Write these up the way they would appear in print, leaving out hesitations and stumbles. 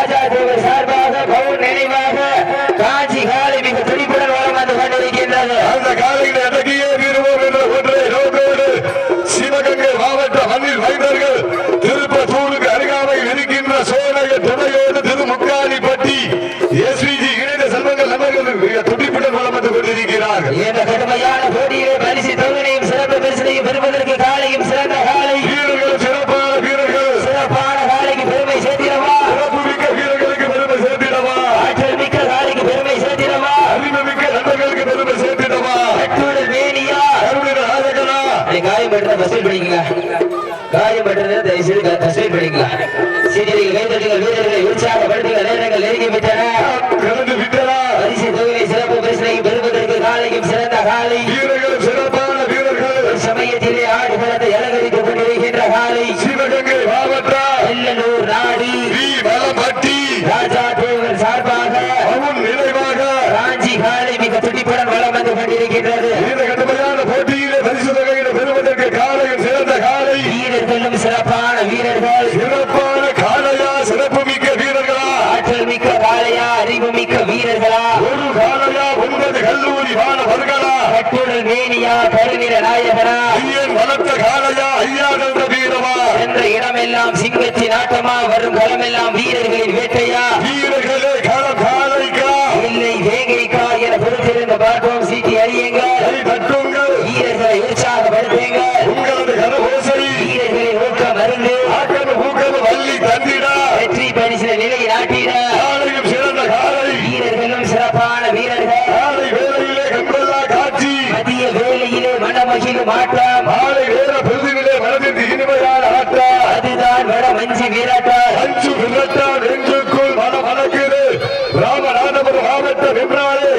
ராஜா தேவர் சார்பாக பவுன் நினைவாக காஞ்சி காலை மிக துடிப்புடன் வளம் வந்து கொண்டிருக்கின்றது. அந்த காலையில் அடக்கியே வீருவோம் என்ற ஒன்றை நோக்கோடு சிவகங்கை மாவட்ட மண்ணில் வைத்தர்கள் திருப்பத்தூருக்கு அருகாமையில் இருக்கின்ற சோழக துணையோடு திருமுக்காலிப்பட்டி எஸ்விஜி இணைந்த செல்வங்கள் நபர்கள் துடிப்புடன் வளம் வந்து கொண்டிருக்கிறார்கள். இந்த கடுமையான போட்டியிலே பரிசு தொகையையும் சிறப்பு பரிசனையும் பெறுவதற்கு காலையும் சிறந்த காலை வீரர்கள் சிறப்பான வீரர்கள் சிறப்பான காலைக்கு பெருமை சேர்த்திடவா, சிறப்பு மிக்க வீரர்களுக்கு பெருமை சேர்த்திடவா, ஆற்றல் மிக்க காலைக்கு பெருமை சேர்த்திடவா, அறிவு மிக்க நண்பர்களுக்கு பெருமை சேர்த்திடவா, கட்டுடல் மேனியா கருணை ராஜகனா காயம் பெற்ற வசூல் பண்ணிக்கங்க, காயம் பெற்றது தயவுசெய்து வசூல் பண்ணிக்கங்க. சீனியர்கள் கைதட்டுங்கள், வீரர்களை உற்சாகப்படுத்துங்கள். நேரங்கள் நெருங்கி விட்டன, கடந்து விட்டனா. பரிசு தொகையை சிறப்பு பரிசனையும் பெறுவதற்கு காலையும் சிறந்த காலை வீரர்கள் சிறப்பான வீரர்கள் சமயத்திலே ஆடுகளத்தை அலங்கரித்துக் கொண்டிருக்கின்ற காலை சிவகங்கை மாவட்டம் வெள்ளலூர் நாடு வளம்பட்டி ராஜா தேவர் சார்பாக அவன் நினைவாக காஞ்சி காலை மிக துடிப்புடன் வளம் வந்து கொண்டிருக்கின்றது. இந்த கடுமையான போட்டியிலே பரிசு தொகையை பெறுவதற்கு காலையும் சிறந்த காலை வீரர்களும் சிறப்பான வீரர்கள், சிறப்பான காலையா சிறப்பு மிக்க வீரர்களா, ஆற்றல் மிக்க காளையா அறிவு மிக்க வீரர்களா, ஒரு காலையா 9 கல்லூரி மாணவர்களா, கட்டுடல் மேனியா கருநிற நாயகனா, ஐயன் வளர்த்த காலையா ஐயா என்ற வீரமா, என்ற இடமெல்லாம் சிங்கத்தின் ஆட்டமா, வரும் களமெல்லாம் வீரர்களின் வேட்டையா, வீரர்களே களம் காலைக்கா இல்லை வேங்கைக்கா என பொறுத்திருந்த பார்ப்போம். சீட்டி அறியுங்கள், கை தட்டுங்கள், வீரர்களை உற்சாகப்படுத்துங்கள், உங்களது கரவோசை வீரர்களின் ஊக்கம் அருந்து ஆக்கம ஊக்கம வள்ளி தந்திட வெற்றி பரிசில நிலை நாட்டிட காலையும் சிறந்த காலை வீரர்களும் சிறப்பான வீரர்கள், காலை வேளையிலே கண்கொள்ளா காட்சி மதிய வேளையிலே மனமகிழும் ஆட்டம், மாலை வேற பொழுதிலே மனதிற்கு இனிமையான ஆட்டம், அதுதான் வட மஞ்சி வீராட்டம். அஞ்சு விரட்டான் நெஞ்சுக்குள் மனம் மணக்குது ராமநாதபுரம் மாவட்டம் என்றாலே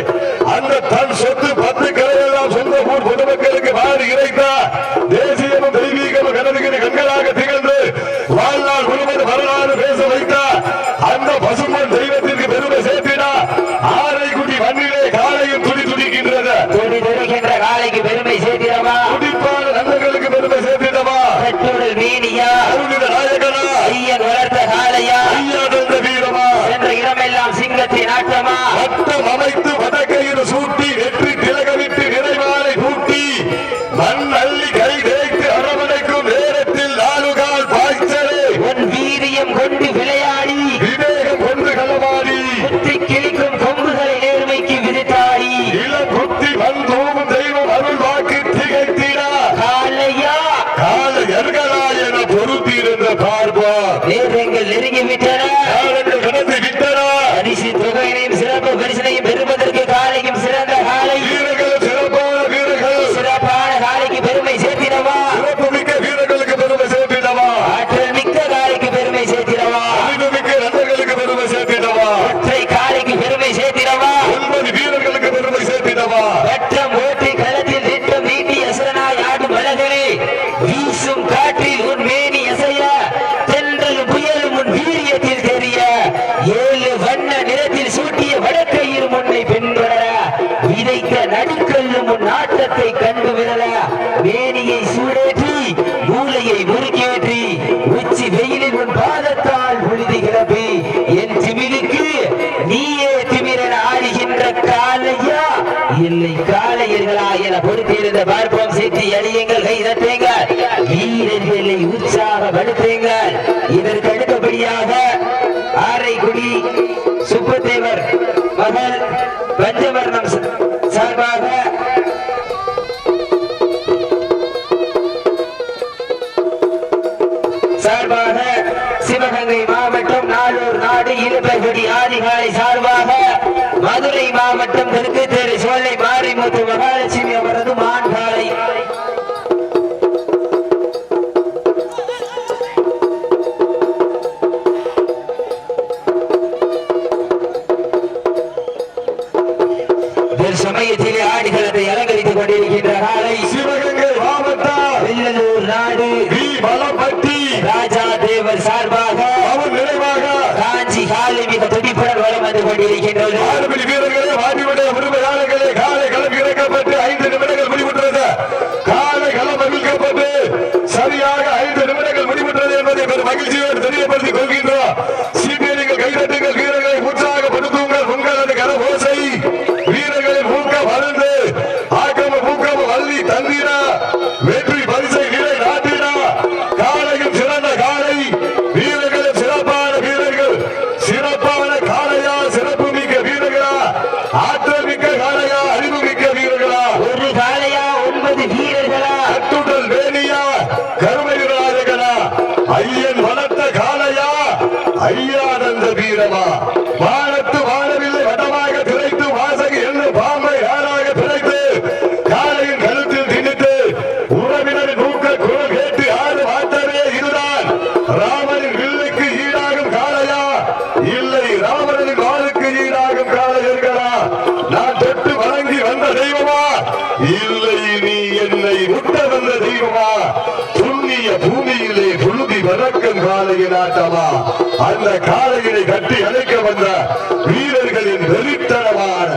அந்த தன் சொத்து 10 கரையெல்லாம் சொந்த ஊர் பொதுமக்களுக்கு மாறி இறைத்தார். தேசியமும் தெய்வீகமும் கனவுகிற கண்களாக திகழ்ந்து வாழ்நாள் முழுவதும் வரலாறு பேச வைத்தார். அந்த பசுமன் தெய்வத்திற்கு பெருமை சேர்த்தினா ஆரைக்குடி மண்ணிலே காலையும் துடி துடிக்கின்றது. துடி துடிக்கின்ற காலைக்கு பெருமை சேர்த்திடவா, துடிப்பான நண்பர்களுக்கு பெருமை சேர்த்திடவா, கட்டுடல் மேனியா அருளித நாயகனா ஐயன் வளர்த்த காளையா ஐயா தந்த வீரமா, என்ற இடமெல்லாம் சிங்கத்தின் ஆட்டமா, வட்டம் அமைத்து வடக்கையில் சூட்டி வெற்றி திலகமிட்டு நிறைவாலை பூட்டி மண் அள்ளி கை தேய்த்து அரவணைக்கும் நேரத்தில் 4 கால் பாய்ச்சலே உன் வீரியம் கொண்டு விளையாடி விவேகம் கொண்டு களமாடி குத்தி கிழிக்கும் கொம்புகளை நேர்மைக்கு விதித்தாடி இளம் புத்தி வந்தோமும் தெய்வம் அருள் வாக்கு திகைத்திடா காளையா காலையர்களா என பொறுத்திருந்த பார்ப்பார். நேரங்கள் நெருங்கி விட்டன, காலங்கள் கடந்து விட்டனா. பரிசு தொகையினையும் சிறப்பு பரிசனையும் பெறுவதற்கு காலையும் சிறந்த காலை வீரர்கள் சிறப்பான வீரர்கள் சிறப்பான காலைக்கு பெருமை சேர்த்திடவா, சிறப்பு மிக்க வீரர்களுக்கு பெருமை சேர்த்திடவா, ஆற்றல் மிக்க காலைக்கு பெருமை சேர்த்திடவா, அறிவு மிக்க நண்பர்களுக்கு பெருமை சேர்த்திடவா, ஒற்றை காலைக்கு பெருமை சேர்த்திடவா, 9 வீரர்களுக்கு பெருமை சேர்த்திடவா, வட்டம் ஓட்டி களத்தில் திட்டம் நீட்டி அசரனாய் ஆடும் அழகரே, வீசும் காற்றில் உன் மேனி அசைய தென்றலும் புயலும் உன் வீரியத்தில் தெரிய 7 வண்ண நிறத்தில் சூட்டிய வடக்கையில் முன்னை பின்வர விதைத்த நடுக்கல்லும் உன் ஆட்டத்தை கண்டு விரல மேனியை சூடேற்றி மூளையை முறுக்கேற்றி உச்சி வெயிலில் உன் பாதத்தால் புழுதி கிளப்பி என் திமிருக்கு நீயே திமிரன் ஆடுகின்ற காலையா இல்லை காளையர்களா என பொறுத்திருந்த பார்ப்போம். சீட்டி அழியுங்கள், கை தட்டுங்கள், வீரர்களை உற்சாகப்படுத்துங்கள். இதற்கு அடுத்தபடியாக ஆரைக்குடி சுப்பத்தேவர் மகள் பஞ்சவர்ணம் சார்பாக சிவகங்கை மாவட்டம் நாளூர் நாடு இழுப்பகுடி ஆதிகாலை சார்பாக மதுரை மாவட்டம் தெற்கு தேரை சோலை மாரிமுத்து மகாலட்சுமி அவரது மான்காலை சமயத்திலே ஆடுகளத்தை அலங்கரித்துக் கொண்டிருக்கின்ற காலை சிவகங்கை மாவட்டம் வெள்ளலூர் நாடு வளம்பட்டி ராஜா தேவர் சார்பாக அவன் நினைவாக காஞ்சி காலை மிக துடிப்புடன் வளம் வந்து கொண்டிருக்கின்றது. ஆறுபடி வீரர்களே வாடிவிட உரிமையாளர்களே காலை களம் இறக்கப்பட்டு 5 நிமிடங்கள் முடிவுற்றது. காலை களம் அறிவிக்கப்பட்டு சரியாக 5 நிமிடங்கள் முடிவுற்றது என்பதை பெரும் மகிழ்ச்சியோடு தெரியப்படுத்திக் கொள்கின்றோம். சீட்டியர்கள் கைதட்டுங்கள். அல்லவா? வானத்து வாழவில்லை வடமாக திரைத்து வாசகி என்று பாம்பை யாராக திரைத்து காலையின் கழுத்தில் திணித்து உறவினரின் நூக்க குரல் கேட்டு ஆறு மாற்றமே இதுதான் ராமனின் வில்லுக்கு ஈடாகும் காளையா? இல்லை ராமனின் வாளுக்கு ஈடாகும் காளையர்களா? நான் தொட்டு வணங்கி வந்த தெய்வமா? இல்லை நீ என்னை முட்ட வந்த தெய்வமா? புண்ணிய பூமியிலே புழுதி வணக்கம் காளையின் ஆட்டமா? அந்த காளையினை கட்டி அழைக்க வந்த வீரர்களின் வெறித்தனமான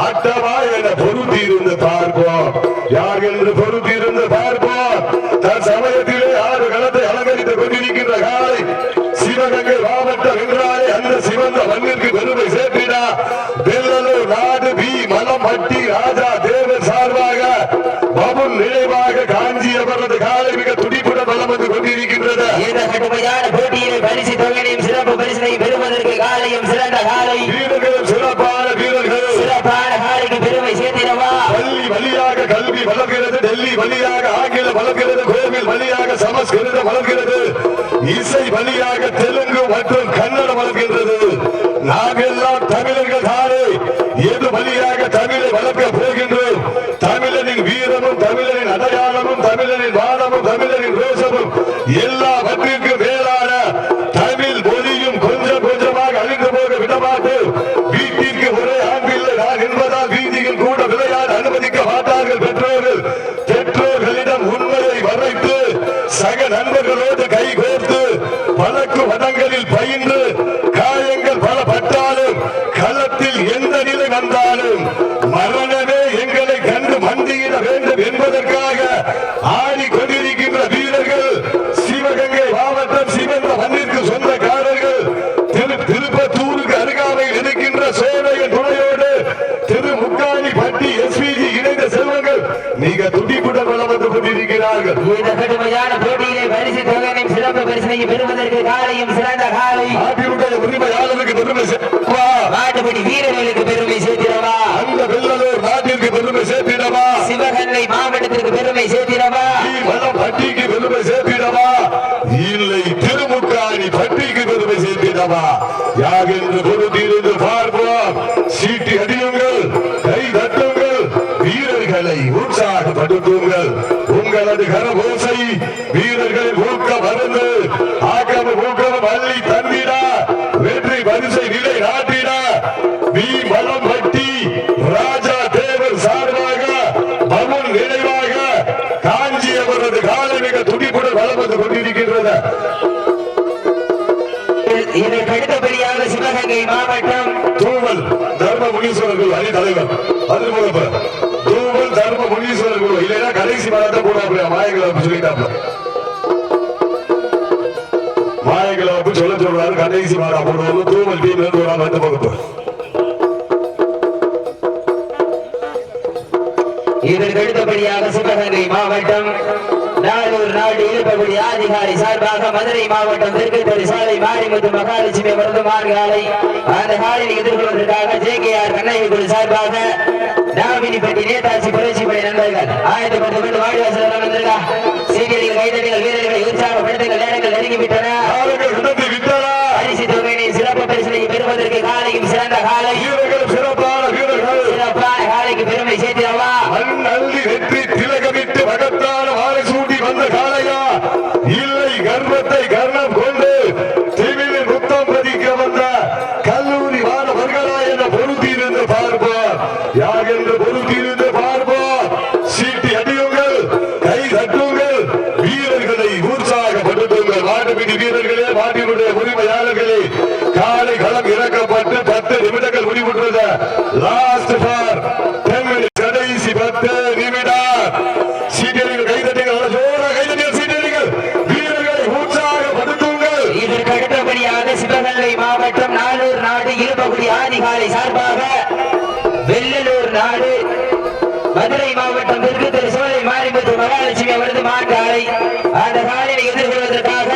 ஆட்டமா என பொருத்தியிருந்து பார்ப்போம். யார் என்று பொருத்தியிருந்து பார்ப்போம். தன் சமயத்திலே 6 களத்தை அலங்கரித்துக் கொண்டிருக்கின்ற காளை சிவகங்கை மாவட்டம் என்றாலே அந்த சிவந்த மண்ணிற்கு பெருமை சேர்த்தினா வெள்ளலூர் நாடு பி மலம்பட்டி ராஜா தேவர் சார்பாக பபுன் நினைவாக காஞ்சி அவரது காலை மிக துடிப்புடன் பலம் வந்து கொண்டிருக்கின்றது. இந்த கடுமையான போட்டியிலே பரிசு தொகையையும் சிறப்பு பரிசினை பெறுவதற்கு காலையும் சிறந்த காலை வீரர்களும் சிறப்பான வீரர்கள் சிறப்பான காலைக்கு பெருமை சேர்த்திடவா? பள்ளி வழியாக கல்வி வளர்கிறது, டெல்லி வழியாக ஆங்கிலம் வளர்கிறது, கோவில் வழியாக சமஸ்கிருதம் வளர்கிறது, இசை வழியாக தெலுங்கு மற்றும் கன்னடம் வளர்கின்றது. நாமெல்லாம் தமிழர்கள் தானே. எது வழியாக தமிழை வளர்க்க போகின்றோம்? தமிழனின் வீரமும் தமிழனின் அடையாளமும் தமிழனின் வானமும் தமிழனின் ரோஷமும் எல்லாவற்றிற்கும் மேலான தமிழ் மொழியும் கொஞ்சம் கொஞ்சமாக அழிந்து போக விடமாட்டோம். வீட்டிற்கு ஒரே ஆண் பிள்ளை நான் என்பதால் வீதியில் கூட விளையாட அனுமதிக்க மாட்டார்கள் பெற்றோர்கள். பெற்றோர்களிடம் உண்மையை மறைத்து சக நண்பர்களோடு கைகோர்த்து வழக்கு வடங்களில் பயின்று காயங்கள் பல பட்டாலும் களத்தில் எந்த நிலை வந்தாலும் மரணமே எங்களை கண்டு மண்டியிட வேண்டும் என்பதற்காக ஆடிக்கொண்டிருக்கின்ற வீரர்கள் சிவகங்கை மாவட்டம் சிவந்த மண்ணிற்கு சொந்தக்காரர்கள். திருப்பத்தூருக்கு அருகாமையில் இருக்கின்ற சோழையின் துணையோடு திருமுக்காணிப்பட்டி எஸ்பிஜி இணைந்த செல்வங்கள் மிக துடிப்புடன் வளம் வந்து கொண்டிருக்கிறார்கள். இந்த கடுமையான போட்டியிலே பரிசு தொகையையும் சிறப்பு பரிசினை பெறுவதற்கு காலையும் சிறந்த காலை நாட்டினுடைய உரிமையாளருக்கு பெருமை சேர்த்திடவா? நாட்டுப்படி வீரர்களுக்கு பெருமை சேர்த்திடவா? அந்த வெள்ளலூர் நாட்டிற்கு பெருமை சேர்த்திடவா? சிவகங்கை மாவட்டத்திற்கு பெருமை சேர்த்திடவா? பட்டிக்கு பெருமை சேர்த்திடவா? இல்லை திருமுக்காணி பட்டிக்கு பெருமை சேர்த்திடவா? யார் என்று பொறுத்திருந்து பார்ப்போம். சீட்டி அடியுங்கள், கை தட்டுங்கள், வீரர்களை உற்சாகப்படுத்துங்கள். உங்களது கரபோசை வீரர்களின் ஊக்க மருந்து ஆக்கமும் ஊக்கமும் அள்ளி தந்திட வெற்றி பரிசை நிலை நாட்டிட பி மலம்பட்டி ராஜா தேவர் சார்பாக பவன் நினைவாக காஞ்சி அவரது காலை மிக துடிப்புடன் வளம் வந்து கொண்டிருக்கின்றது. இதற்கு அடுத்தபடியாக சிவகங்கை மாவட்டம் தூவல் தர்ம முனீஸ்வரர்கள் அணி தலைவர் அதிர்முகப்ப தூவல் தர்ம முனீஸ்வரர்கள் இல்லைன்னா கடைசி மரத்தை போடாப்ல மாயங்களை சொல்லிட்டாப்ல. மாயங்களை சொல்ல சொல்றாரு கடைசி மாறா போடுவோம். தூவல் டீம் இருந்து ஒரு வந்து போகப்போ. இதற்கு அடுத்தபடியாக சிவகங்கை மாவட்டம் நாளூர் நாடு இழுப்பகுடி அதிகாரி சார்பாக மதுரை மாவட்டம் தெற்கு தெரு சாலை மாரிமுத்து மகாலட்சுமி மருந்துமார் காலை அந்த காலையில் எதிர்கொள்வதற்காக ஜேகேஆர் கண்ணகிக்குழு சார்பாக நாமினிப்பட்டி நேதாஜி புரட்சி படை நண்பர்கள் ஆயத்தப்பட்டு கொண்டு வாடிவாசல் வந்திருக்கா. சீனியர்கள் கைதடிகள் வீரர்களை உற்சாகப்படுத்துங்கள். நேரங்கள் நெருங்கிவிட்டன. பரிசு தொகையினை சிறப்பு பரிசனை பெறுவதற்கு காலையும் சிறந்த காலை சிறப்பான வீரர்கள் சிறப்பான காலைக்கு பெருமை சேர்த்திடவா? வெற்றி திலகமிட்டு மகத்தான வாழை சூடி வந்த காலையா? இல்லை கர்ப்பத்தை கர்ணம் கொண்டு திமிழ் முத்தம் பதிக்க வந்த கல்லூரி மாணவர்களா என பொருத்தியிருந்து பார்ப்போம். யார் என்று பொருத்தியிருந்து பார்ப்போம். சீட்டி அடியுங்கள், கை தட்டுங்கள், வீரர்களை உற்சாகப்படுத்துங்கள். மாட்டுப்பிடி வீரர்களே, மாட்டினுடைய உரிமையாளர்களே, காலை களம் இறக்கப்பட்டு 10 நிமிடங்கள் முடிவுற்றது. Last for 10 minutes. கடைசி 10 நிமிடம். சீட்டியர்கள் கைதட்டுங்கள், ஜோர கைதட்டுங்கள், சீட்டியர்கள் வீரர்களை உற்சாகப்படுத்துங்கள். இதற்கு அடுத்தபடியாக சிவகங்கை மாவட்டம் நாளூர் நாடு இழுப்பகுடி ஆதிகாலை சார்பாக வெள்ளலூர் நாடு மதுரை மாவட்டம் தெற்கு தெரு சோலை மாரிமுத்து மகாலட்சுமி அவரது மான்காலை அந்த காலையை எதிர்கொள்வதற்காக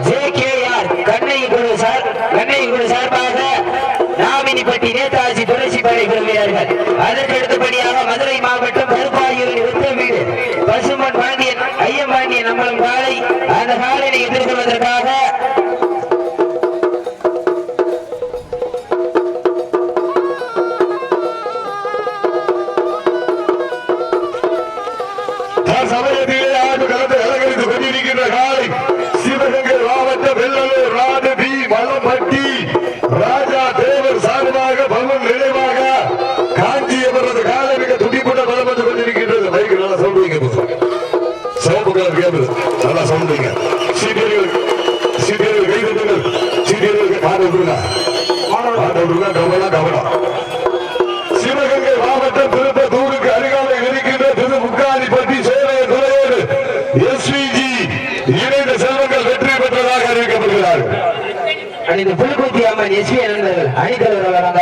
ஜேகேஆர் கண்ணகிக்குழு சார்பாக நாமினிப்பட்டி நேதாஜி புரட்சி படை குழு வீரர்கள். அதற்கு அடுத்தபடியாக மதுரை மாவட்டம் கருப்பாயூரின் உத்தமீடு பசுமன் பாண்டியன் ஐயம்பாண்டியன் நம்மளும் காலை அந்த காலையை எதிர்கொள்வதற்காக கவனம். சிவகங்கை மாவட்டம் திருப்பத்தூருக்கு அருகாமை இருக்கின்ற திருமுக்காலிப்பட்டி சேவை துறையோடு SVG இணைந்த செல்வங்கள் வெற்றி பெற்றதாக அறிவிக்கப்படுகிறார்கள். இந்த புலிக்குத்தி அம்மன் SV நண்பர்கள் அணித்தலைவர் வராங்க.